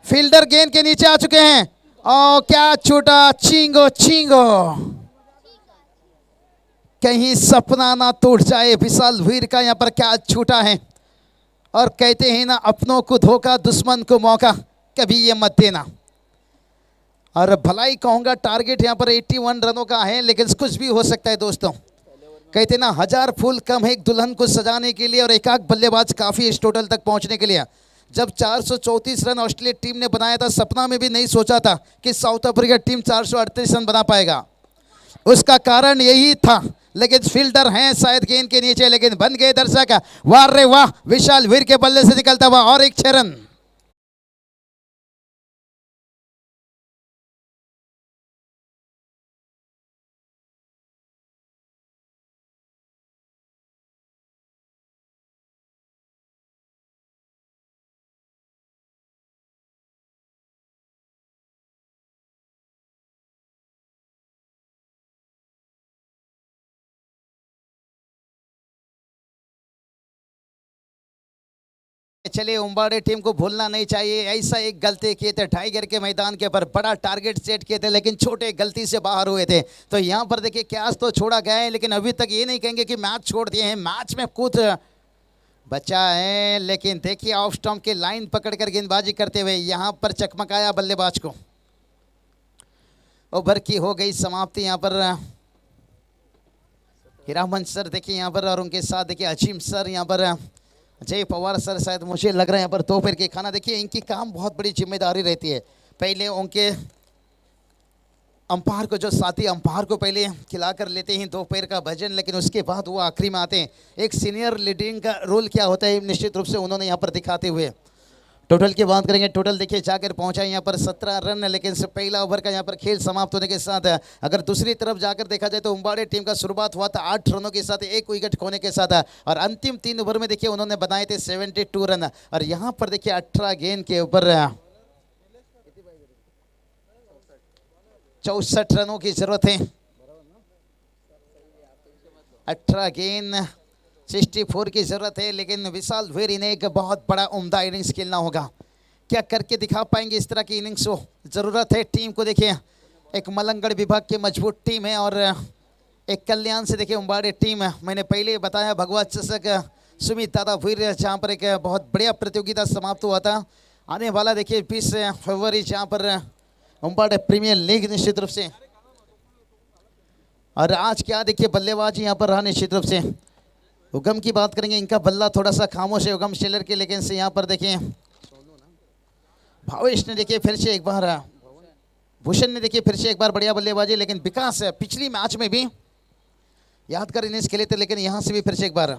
फील्डर गेंद के नीचे आ चुके हैं. ओ क्या छूटा. चिंगो चिंगो. कहीं सपना ना टूट जाए. विशाल वीर का यहाँ पर क्या छूटा है. और कहते हैं ना अपनों को धोखा दुश्मन को मौका, कभी ये मत देना. और भलाई कहूँगा टारगेट यहाँ पर 81 रनों का है लेकिन कुछ भी हो सकता है दोस्तों. कहते ना 1000 फूल कम है एक दुल्हन को सजाने के लिए और एक आध बल्लेबाज काफ़ी इस टोटल तक पहुँचने के लिए. जब 434 रन ऑस्ट्रेलिया टीम ने बनाया था सपना में भी नहीं सोचा था कि साउथ अफ्रीका टीम 438 रन बना पाएगा. उसका कारण यही था. लेकिन फील्डर हैं शायद गेंद के नीचे लेकिन बन गए दर्शक. वाह रे वाह. विशाल वीर के बल्ले से निकलता हुआ और एक 6 रन. चलिए उम्बाड़े टीम को भूलना नहीं चाहिए. ऐसा एक गलती किए थे टाइगर के मैदान के ऊपर. बड़ा टारगेट सेट किए थे लेकिन छोटे गलती से बाहर हुए थे. तो यहाँ पर देखिए कैच तो छोड़ा गया है लेकिन अभी तक ये नहीं कहेंगे कि मैच छोड़ दिए हैं. मैच में कुछ बचा है लेकिन देखिए ऑफ स्टंप के लाइन पकड़कर गेंदबाजी करते हुए यहाँ पर चकमकाया बल्लेबाज को. ओवर की हो गई समाप्ति. यहाँ पर हीरामन सर देखिए यहाँ पर और उनके साथ देखिए अजीम सर, यहाँ पर जय पवार सर, शायद मुझे लग रहा है यहाँ पर दोपहर के खाना. देखिए इनकी काम बहुत बड़ी जिम्मेदारी रहती है. पहले उनके अंपायर को जो साथी अंपायर को पहले खिला कर लेते हैं दोपहर का भजन लेकिन उसके बाद वो आखिरी में आते हैं. एक सीनियर लीडिंग का रोल क्या होता है निश्चित रूप से उन्होंने यहाँ पर दिखाते हुए. टोटल की बात करेंगे. टोटल देखिए जाकर पहुंचा यहाँ पर 17 रन लेकिन से पहला ओवर का यहाँ पर खेल समाप्त होने के साथ अगर दूसरी तरफ जाकर देखा जाए तो उम्बाड़े टीम का शुरुआत हुआ था 8 रनों के साथ 1 विकेट खोने के साथ और अंतिम 3 ओवर में देखिए उन्होंने बनाए थे 72 रन. और यहाँ पर देखिए 18 गेंद के ऊपर 64 रनों की जरूरत है. 18 गेंद 64 की जरूरत है लेकिन विशाल वीर इन्हें एक बहुत बड़ा उम्दा इनिंग्स खेलना होगा. क्या करके दिखा पाएंगे इस तरह की इनिंग्स को जरूरत है टीम को. देखिए एक मलंगड़ विभाग की मजबूत टीम है और एक कल्याण से देखिए उम्बाड़े टीम है. मैंने पहले बताया भगवा चषक सुमित दादा वीर जहाँ पर एक बहुत बढ़िया प्रतियोगिता समाप्त हुआ था. आने वाला देखिए 20 फरवरी जहाँ पर उम्बाड़े प्रीमियर लीग निश्चित रूप से. और आज क्या देखिए बल्लेबाज यहाँ पर रहा निश्चित रूप से. उगम की बात करेंगे. इनका बल्ला थोड़ा सा खामोश है उगम शेलर के लेकिन से यहाँ पर देखिए भावेश ने देखिए फिर से एक बार, भूषण ने देखिए फिर से एक बार बढ़िया बल्लेबाजी. लेकिन विकास पिछली मैच में भी यादगार इनिंग्स खेले थे लेकिन यहाँ से भी फिर से एक बार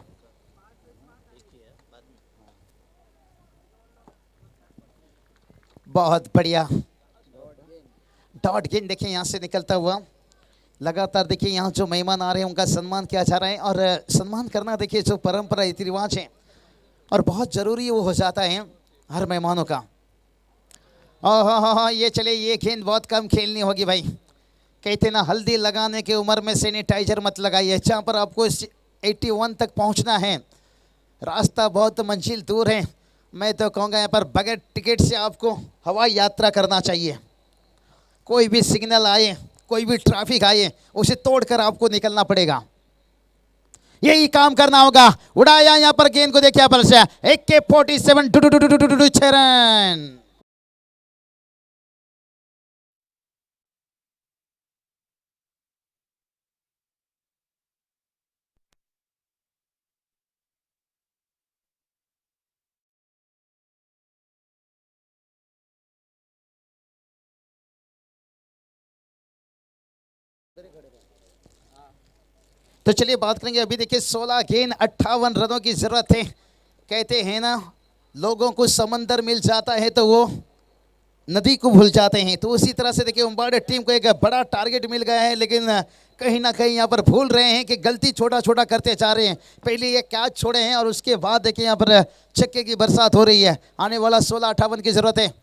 बहुत बढ़िया डॉट गेंद देखिए यहाँ से निकलता हुआ. लगातार देखिए यहाँ जो मेहमान आ रहे हैं उनका सम्मान किया जा रहा है, और सम्मान करना देखिए जो परंपरा रीति रिवाज है और बहुत ज़रूरी वो हो जाता है हर मेहमानों का। हाँ, ये चले, ये गेंद बहुत कम खेलनी होगी भाई। कहते ना हल्दी लगाने की उम्र में सैनिटाइजर मत लगाइए। जहाँ पर आपको 81 तक पहुँचना है, रास्ता बहुत मंजिल दूर है। मैं तो कहूँगा यहाँ पर बगैर टिकट से आपको हवाई यात्रा करना चाहिए। कोई भी सिग्नल आए, कोई भी ट्रैफिक आए, उसे तोड़कर आपको निकलना पड़ेगा। यही काम करना होगा। उड़ाया यहाँ पर गेंद को, देखिए पर से AK-47 6 रन। तो चलिए बात करेंगे। अभी देखिए 16 गेंद 58 रनों की जरूरत है। कहते हैं ना, लोगों को समंदर मिल जाता है तो वो नदी को भूल जाते हैं। तो उसी तरह से देखिए उम्बाड़े टीम को एक बड़ा टारगेट मिल गया है, लेकिन कहीं ना कहीं यहाँ पर भूल रहे हैं कि गलती छोटा छोटा करते जा रहे हैं। पहले ये कैच छोड़े हैं और उसके बाद देखिए यहाँ पर छक्के की बरसात हो रही है। आने वाला 16-58 की जरूरत है।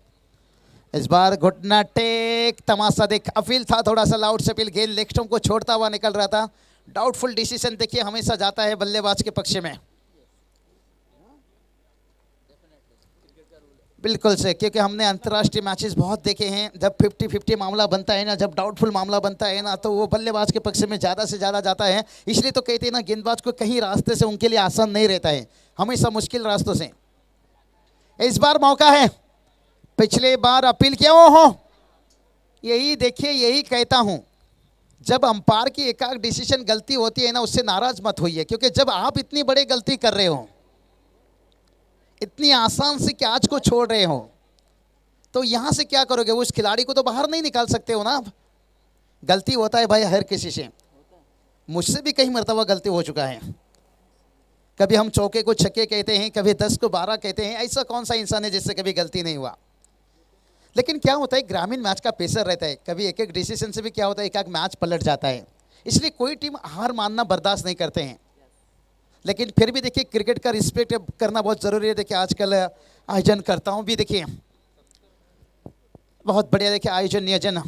इस बार घुटना टेक, तमाशा देख, अपील था थोड़ा सा लाउड से अपील। गेंद लेग स्टंप को छोड़ता हुआ निकल रहा था। डाउटफुल डिसीजन देखिए हमेशा जाता है बल्लेबाज के पक्ष में। बिल्कुल से, क्योंकि हमने अंतर्राष्ट्रीय मैचेस बहुत देखे हैं। जब 50-50 मामला बनता है ना, जब डाउटफुल मामला बनता है ना, तो वो बल्लेबाज के पक्ष में ज़्यादा से ज़्यादा जाता है। इसलिए तो कहते हैं ना, गेंदबाज को कहीं रास्ते से उनके लिए आसान नहीं रहता है, हमेशा मुश्किल रास्तों से। इस बार मौका है। पिछले बार अपील किया, ओहो, यही देखिए, यही कहता हूँ, जब अंपायर की एकाक डिसीजन गलती होती है ना, उससे नाराज मत होइए। क्योंकि जब आप इतनी बड़ी गलती कर रहे हो, इतनी आसान से कैच को छोड़ रहे हो, तो यहां से क्या करोगे? वो उस खिलाड़ी को तो बाहर नहीं निकाल सकते हो ना आप। गलती होता है भाई हर किसी से, मुझसे भी कई मरतबा गलती हो चुका है। कभी हम चौके को छक्के कहते हैं, कभी 10 को 12 कहते हैं। ऐसा कौन सा इंसान है जिससे कभी गलती नहीं हुआ? लेकिन क्या होता है, ग्रामीण मैच का प्रेशर रहता है। कभी एक एक डिसीजन से भी क्या होता है, एक एक मैच पलट जाता है। इसलिए कोई टीम हार मानना बर्दाश्त नहीं करते हैं। लेकिन फिर भी देखिए, क्रिकेट का रिस्पेक्ट करना बहुत ज़रूरी है। देखिए आजकल आयोजन करता हूँ भी, देखिए बहुत बढ़िया देखिए आयोजन नियोजन।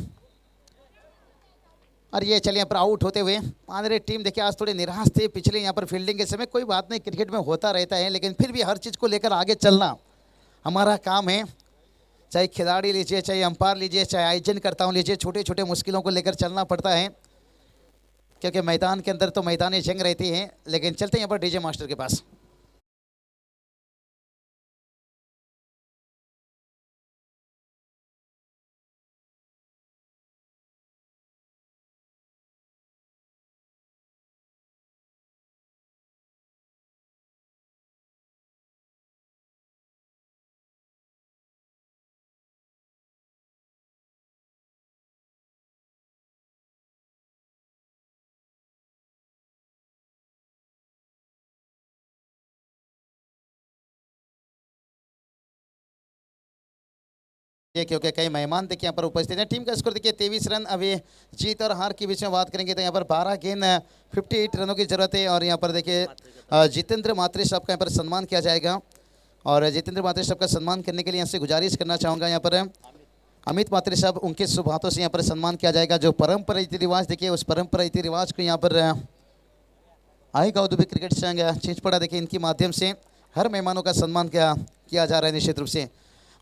और ये चलिए यहाँ पर आउट होते हुए मान रहे टीम देखिए आज थोड़ी निराश थे पिछले यहाँ पर फील्डिंग के समय। कोई बात नहीं, क्रिकेट में होता रहता है, लेकिन फिर भी हर चीज़ को लेकर आगे चलना हमारा काम है। चाहे खिलाड़ी लीजिए, चाहे अंपायर लीजिए, चाहे आयोजन करता हूँ लीजिए, छोटे छोटे मुश्किलों को लेकर चलना पड़ता है। क्योंकि मैदान के अंदर तो मैदानी जंग रहती है। लेकिन चलते हैं यहाँ पर डीजे मास्टर के पास। ये क्योंकि कई मेहमान देखिए यहाँ पर उपस्थित हैं। टीम का स्कोर देखिए 23 रन। अभी जीत और हार के बीच में बात करेंगे तो यहाँ पर 12 गेंद 58 रनों की जरूरत है। और यहाँ पर देखिए जितेंद्र मात्रे साहब का यहाँ पर सम्मान किया जाएगा। और जितेंद्र मात्रे साहब का सम्मान करने के लिए यहाँ से गुजारिश करना चाहूँगा, यहाँ पर अमित मात्रे साहब, उनके शुभ हाथों से यहाँ पर सम्मान किया जाएगा। जो परंपरा रीति रिवाज देखिए, उस परंपरा रीति रिवाज को यहाँ पर आएगा उदुबी क्रिकेट संघ चिंचपड़ा देखिए, इनके माध्यम से हर मेहमानों का सम्मान किया जा रहा है निश्चित रूप से।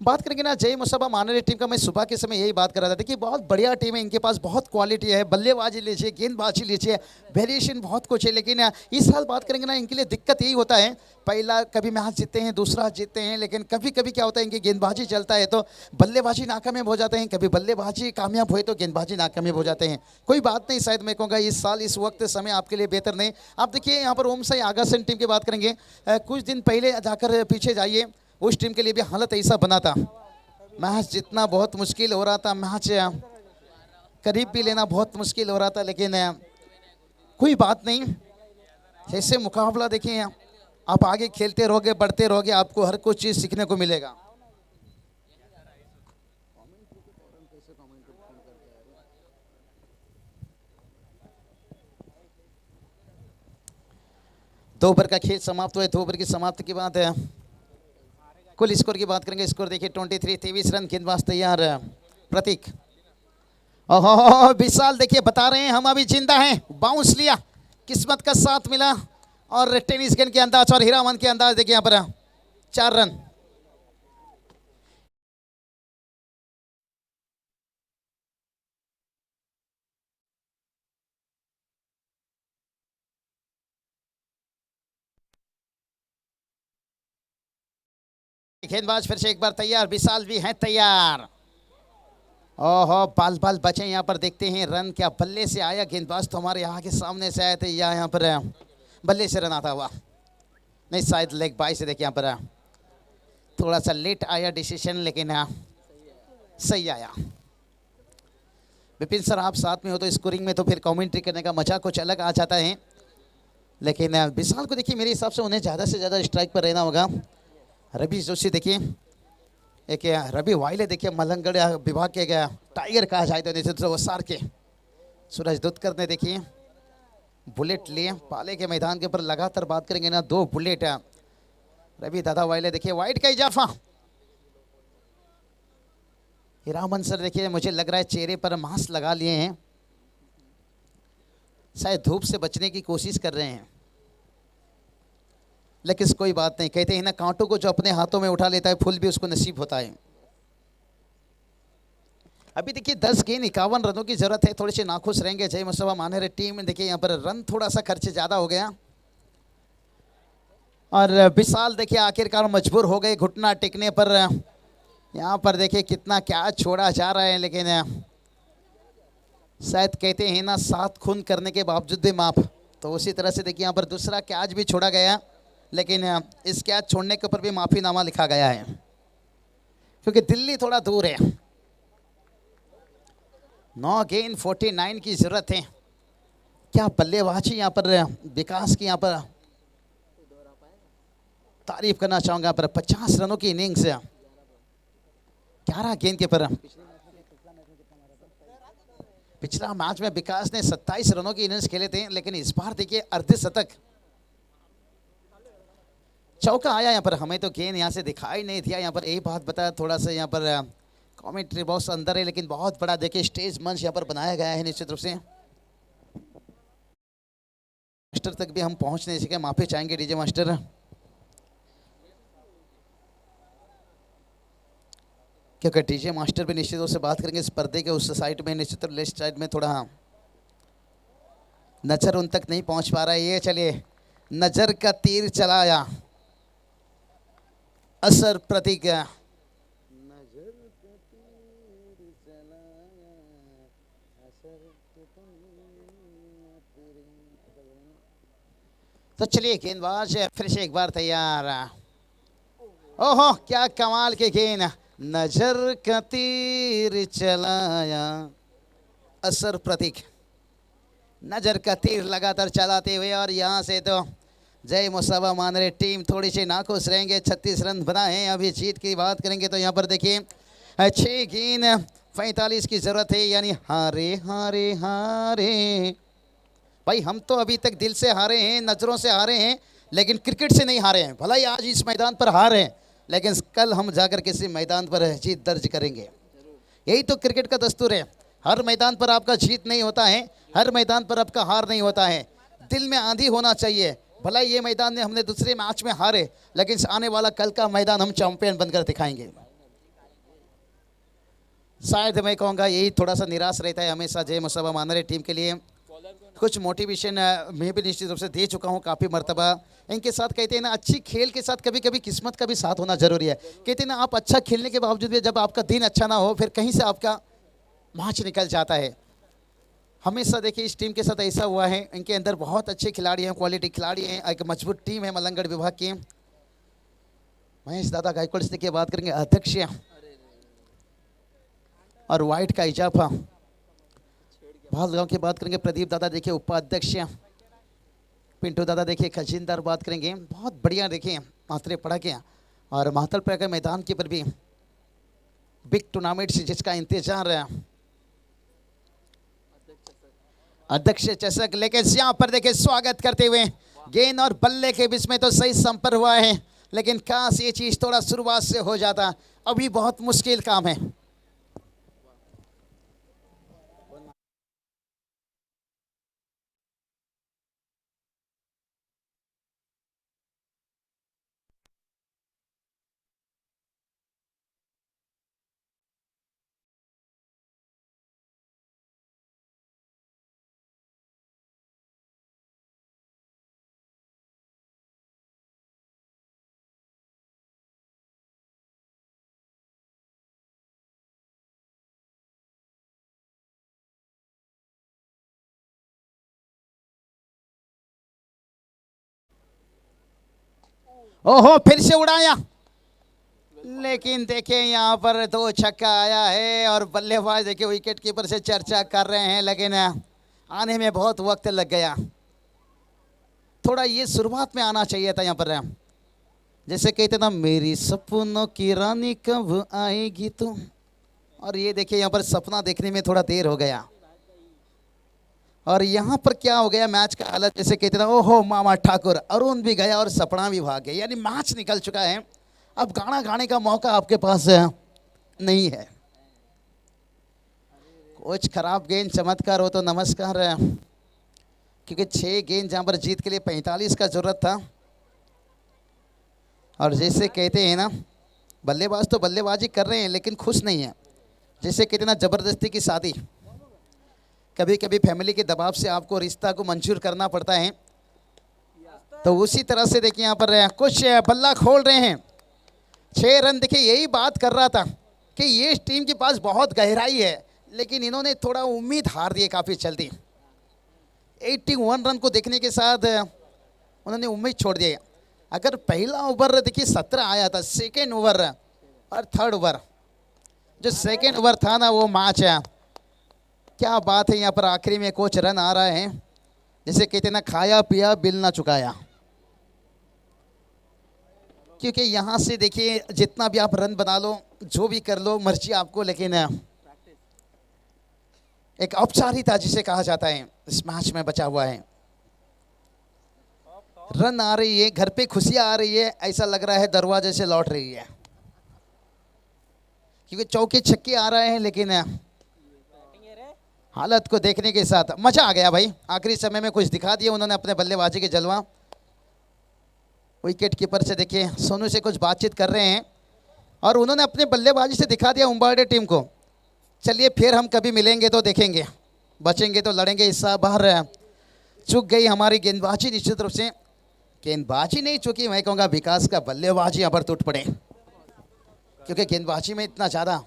बात करेंगे ना जय मुसबा माननीय टीम का, मैं सुबह के समय यही बात कर रहा था। देखिए बहुत बढ़िया टीम है, इनके पास बहुत क्वालिटी है। बल्लेबाजी लीजिए, गेंदबाजी लीजिए, वेरिएशन बहुत कुछ है। लेकिन इस साल बात करेंगे ना, इनके लिए दिक्कत यही होता है, पहला कभी मैच जीतते हैं, दूसरा जीतते हैं, लेकिन कभी कभी क्या होता है, इनकी गेंदबाजी चलता है तो बल्लेबाजी नाकामयाब हो जाते हैं। कभी बल्लेबाजी कामयाब हुए तो गेंदबाजी नाकामयाब हो जाते हैं। कोई बात नहीं, शायद मैं कहूँगा इस साल इस वक्त समय आपके लिए बेहतर नहीं। आप देखिए यहाँ पर ओम साई आगासन टीम की बात करेंगे, कुछ दिन पहले जाकर पीछे जाइए, उस टीम के लिए भी हालत ऐसा बना था। मैच जीतना बहुत मुश्किल हो रहा था, मैच करीब भी लेना बहुत मुश्किल हो रहा था। लेकिन कोई बात नहीं, जैसे मुकाबला देखिए, आप आगे खेलते रहोगे, बढ़ते रहोगे, आपको हर कुछ चीज़ सीखने को मिलेगा। 2 ओवर का खेल समाप्त हुआ है। 2 ओवर की समाप्ति के बाद कुल स्कोर की बात करेंगे। स्कोर देखिए 23 रन, गेंदबाज तैयार प्रतीक। ओहो विशाल देखिए बता रहे हैं हम अभी जिंदा हैं, बाउंस लिया, किस्मत का साथ मिला और टेनिस गेंद के अंदाज और हीरामन के अंदाज देखिए यहाँ पर 4 रन। गेंदबाज फिर से एक बार तैयार, विशाल भी हैं तैयार। ओहो बाल बाल बचे यहाँ पर, देखते हैं रन क्या बल्ले से आया। गेंदबाज तो हमारे यहाँ के सामने से आए थे या यहाँ पर बल्ले से रन आता हुआ, नहीं शायद लेग बाई से। देखिए यहाँ पर थोड़ा सा लेट आया डिसीजन, लेकिन सही आया। विपिन सर आप साथ में हो तो स्कोरिंग में तो फिर कमेंट्री करने का मजा कुछ अलग आ जाता है। लेकिन विशाल को देखिए मेरे हिसाब से उन्हें ज़्यादा से ज़्यादा स्ट्राइक पर रहना होगा। रवि जोशी देखिए, एक रवि वाइले देखिए मलंगड़ विभाग के गया टाइगर कहा जाए तो निश्चित वो सार के सूरज दुत्कर ने देखिए बुलेट लिए पाले के मैदान के ऊपर। लगातार बात करेंगे ना, 2 बुलेट रवि दादा वाइले देखिए, वाइट का इजाफा। हीरामन सर देखिए मुझे लग रहा है चेहरे पर मास्क लगा लिए हैं, शायद धूप से बचने की कोशिश कर रहे हैं। लेकिन कोई बात नहीं, कहते हैं ना कांटों को जो अपने हाथों में उठा लेता है फूल भी उसको नसीब होता है। अभी देखिए 10 गेंद 51 रनों की जरूरत है, थोड़े से नाखुश रहेंगे जय मुस्तफा मानहर टीम में। देखिए यहाँ पर रन थोड़ा सा खर्च ज़्यादा हो गया और विशाल देखिए आखिरकार मजबूर हो गए घुटना टेकने पर। यहाँ पर देखिए कितना क्या छोड़ा जा रहा है, लेकिन शायद कहते हैं ना 7 खून करने के बावजूद भी माफ। तो उसी तरह से देखिए यहाँ पर दूसरा कैच भी छोड़ा गया, लेकिन इस कैच छोड़ने के ऊपर भी माफीनामा लिखा गया है क्योंकि दिल्ली थोड़ा दूर है। 9 गेंद 49 की जरूरत है। क्या बल्लेबाजी यहाँ पर विकास की यहाँ पर तारीफ करना चाहूंगा। पर 50 रनों की इनिंग्स 11 गेंद के पर। पिछला मैच में विकास ने 27 रनों की इनिंग्स खेले थे, लेकिन इस बार देखिए अर्धशतक चौका आया यहाँ पर। हमें तो गेंद यहाँ से दिखाई नहीं दिया, यहाँ पर यही बात बताया। थोड़ा सा यहाँ पर कमेंट्री बॉक्स अंदर है, लेकिन बहुत बड़ा देखिए स्टेज मंच यहाँ पर बनाया गया है निश्चित रूप से। मास्टर तक भी हम पहुँच नहीं सके, माफी चाहेंगे डीजे मास्टर। क्योंकि डीजे मास्टर भी निश्चित रूप से बात करेंगे इस पर्दे के उस साइड में, निश्चित रूप लेफ्ट साइड में थोड़ा नजर उन तक नहीं पहुंच पा रहा है। ये चलिए नजर का तीर चलाया असर प्रतीक। तो चलिए गेंदबाज फिर से एक बार तैयार। ओहो क्या कमाल के गेंद, नजर का तीर चलाया असर प्रतीक। नजर का तीर लगातार चलाते हुए और यहाँ से तो जय मुस्तफा मानहर टीम थोड़ी सी नाखुश रहेंगे। 36 रन बनाए हैं। अभी जीत की बात करेंगे तो यहाँ पर देखिए 6 गेंद 45 की जरूरत है, यानी हारे हारे हारे। भाई हम तो अभी तक दिल से हारे हैं, नज़रों से हारे हैं, लेकिन क्रिकेट से नहीं हारे हैं। भला ही आज इस मैदान पर हारे हैं, लेकिन कल हम जाकर किसी मैदान पर जीत दर्ज करेंगे। यही तो क्रिकेट का दस्तूर है। हर मैदान पर आपका जीत नहीं होता है, हर मैदान पर आपका हार नहीं होता है। दिल में आंधी होना चाहिए। भला ये मैदान में हमने दूसरे मैच में हारे, लेकिन आने वाला कल का मैदान हम चैंपियन बनकर दिखाएंगे। शायद मैं कहूँगा यही थोड़ा सा निराश रहता है हमेशा जय मुस्तफा मानहर टीम के लिए। कुछ मोटिवेशन मैं भी निश्चित रूप से दे चुका हूँ काफ़ी मरतबा। इनके साथ कहते हैं ना अच्छी खेल के साथ कभी कभी किस्मत का भी साथ होना जरूरी है। कहते हैं ना आप अच्छा खेलने के बावजूद भी जब आपका दिन अच्छा ना हो, फिर कहीं से आपका मैच निकल जाता है। हमेशा देखिए इस टीम के साथ ऐसा हुआ है। इनके अंदर बहुत अच्छे खिलाड़ी हैं, क्वालिटी खिलाड़ी हैं, एक मजबूत टीम है मलंगड़ विभाग की। महेश दादा गायकवाड़ से की बात करेंगे अध्यक्ष और वाइट का इजाफा। भालगांव की बात करेंगे प्रदीप दादा देखिए उपाध्यक्ष। पिंटू दादा देखिए खजीनदार बात करेंगे। बहुत बढ़िया देखिए मात्रे पड़ा के और महातलपुर के मैदान के पर भी बिग टूर्नामेंट जिसका इंतजार है। अध्यक्ष चषक लेके यहाँ पर देखिए स्वागत करते हुए गेंद और बल्ले के बीच में तो सही संपर्क हुआ है, लेकिन काश ये चीज थोड़ा शुरुआत से हो जाता। अभी बहुत मुश्किल काम है। ओहो, फिर से उड़ाया, लेकिन देखिए यहाँ पर दो छक्का आया है और बल्लेबाज देखिए विकेट कीपर से चर्चा कर रहे हैं, लेकिन आने में बहुत वक्त लग गया। थोड़ा ये शुरुआत में आना चाहिए था यहाँ पर, जैसे कहते ना मेरी सपनों की रानी कब आएगी तू। और ये देखिए यहाँ पर सपना देखने में थोड़ा देर हो गया। और यहाँ पर क्या हो गया मैच का हालत, जैसे कहते ना ओहो मामा ठाकुर, अरुण भी गया और सपना भी भाग गया, यानी मैच निकल चुका है। अब गाना गाने का मौका आपके पास नहीं है। कुछ खराब गेंद चमत्कार हो तो नमस्कार, क्योंकि 6 गेंद जहाँ पर जीत के लिए 45 का जरूरत था। और जैसे कहते हैं ना, बल्लेबाज तो बल्लेबाजी कर रहे हैं लेकिन खुश नहीं है। जैसे कहते ना ज़बरदस्ती की शादी, कभी कभी फैमिली के दबाव से आपको रिश्ता को मंजूर करना पड़ता है। तो उसी तरह से देखिए यहाँ पर कुछ बल्ला खोल रहे हैं। 6 रन, देखिए यही बात कर रहा था कि ये टीम के पास बहुत गहराई है, लेकिन इन्होंने थोड़ा उम्मीद हार दी है काफ़ी जल्दी। 81 रन को देखने के साथ उन्होंने उम्मीद छोड़ दी। अगर पहला ओवर देखिए 17 आया था, सेकेंड ओवर और थर्ड ओवर, जो सेकेंड ओवर था ना वो मैच है। क्या बात है, यहाँ पर आखिरी में कुछ रन आ रहा है, जैसे कहते ना खाया पिया बिल ना चुकाया। क्योंकि यहाँ से देखिए जितना भी आप रन बना लो, जो भी कर लो, मर्जी आपको, लेकिन एक औपचारिकता जिसे कहा जाता है इस मैच में बचा हुआ है। रन आ रही है, घर पे खुशियां आ रही है, ऐसा लग रहा है दरवाजे से लौट रही है, क्योंकि चौके छक्के आ रहे हैं। लेकिन हालत को देखने के साथ मजा आ गया भाई। आखिरी समय में कुछ दिखा दिया उन्होंने अपने बल्लेबाजी के जलवा। विकेट कीपर से देखिए सोनू से कुछ बातचीत कर रहे हैं और उन्होंने अपने बल्लेबाजी से दिखा दिया उम्बाड़े टीम को, चलिए फिर हम कभी मिलेंगे तो देखेंगे, बचेंगे तो लड़ेंगे। इस बार चूक गई हमारी गेंदबाजी, निश्चित रूप से गेंदबाजी नहीं चूकी, मैं कहूँगा विकास का बल्लेबाजी यहाँ पर टूट पड़े, क्योंकि गेंदबाजी में इतना ज़्यादा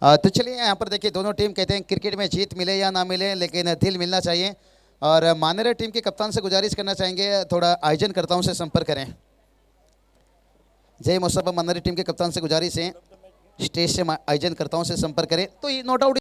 तो चलिए यहाँ पर देखिए दोनों टीम कहते हैं क्रिकेट में जीत मिले या ना मिले, लेकिन दिल मिलना चाहिए। और मानेरे टीम के कप्तान से गुजारिश करना चाहेंगे थोड़ा आयोजनकर्ताओं से संपर्क करें। जय मुस्तफा, मानेरे टीम के कप्तान से गुजारिश है स्टेज से आयोजनकर्ताओं से संपर्क करें। तो ये नो डाउट